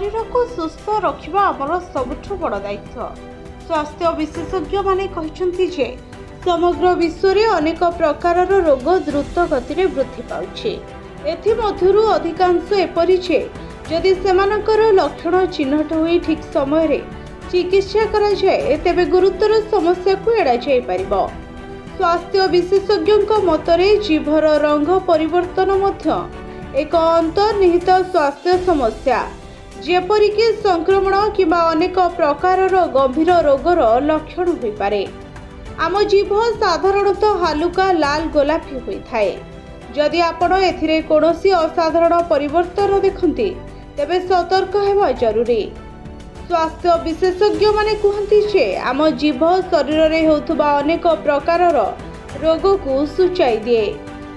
शरीर को सुस्थ रखिबा आमर सबुठु बड़ दायित्व। स्वास्थ्य विशेषज्ञ माने कहिसंती जे समग्र विश्व में अनेक प्रकार रोग द्रुत गति में वृद्धि पाउछि। एथि मध्यरु अधिकांश एपरि जे जदि सेमानकर लक्षण चिन्हट होई ठीक समय रे चिकित्सा करा जाए तेबे गुरुतर समस्या को एड़ा जाय परिबो। स्वास्थ्य विशेषज्ञों मतरे जीभर रंग परिवर्तन मध्य एक अंतर्निहित स्वास्थ्य समस्या जेपरिक संक्रमण किंबा अनेक प्रकार गंभीर रोगर लक्षण हो पारे। आम जीभ साधारणतः हालुका लाल गोलापी होता है। जदि आपण एथिरे कोनोसी असाधारण परिवर्तन देखते तेबे सतर्क हेबा जरूरी। स्वास्थ्य विशेषज्ञ माने कहती जे आम जीभ शरीर में होतुबा अनेक प्रकार रोग को सूचाई दिए।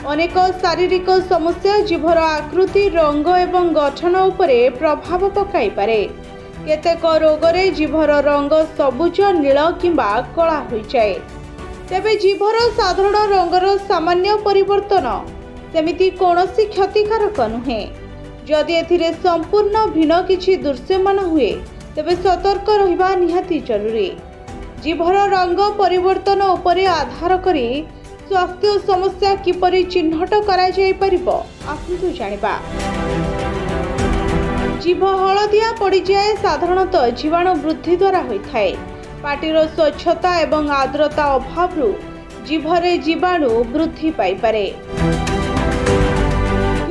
अनेक शारीरिक समस्या जीभर आकृति रंग एवं गठन उपरे प्रभाव पकाई पारे। केतेक रोगरे जीभर रंग सबुज नील किंबा कला हो जाए। तेबे जीभर साधारण रंगर सामान्य परिवर्तन सेमिति कौनसी क्षतिकारक नुहे। जदि एथिरे संपूर्ण भिन्न किछि दृश्यमान हुए तेबे सतर्क रहिबा निहाती जरूरी। जीभर रंग परिवर्तन उपरे आधार करी स्वास्थ्य समस्या किपरि चिन्हट करा जाय परिबो आसंतु जानिबा। जीभ हलदिया पड़ी जाए साधारणतः जीवाणु वृद्धि द्वारा होता है। पाटीर स्वच्छता एवं आर्द्रता अभाव जीभरे जीवाणु वृद्धि पाई पारे।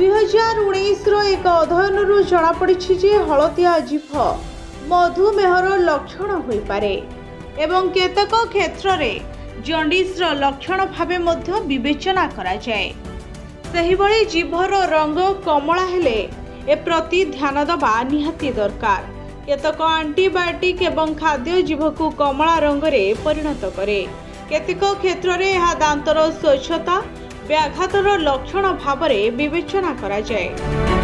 2019 एक अध्ययन जना पड़ी जे हलदिया जीभ मधुमेहर लक्षण हो पारे एवं केतक क्षेत्र में जंडिस लक्षण भावे मध्य विवेचना करा जाए। सही भली जीभर रंग कमला हेले ए प्रति ध्यान दबा निहाती दरकार। केतक एंटीबायोटिक एवं खाद्य जीभ को कमला रंग रे परिणत करे। केतक क्षेत्र में यह दांतर स्वच्छता व्याघातर लक्षण भाव में विवेचना करा जाए।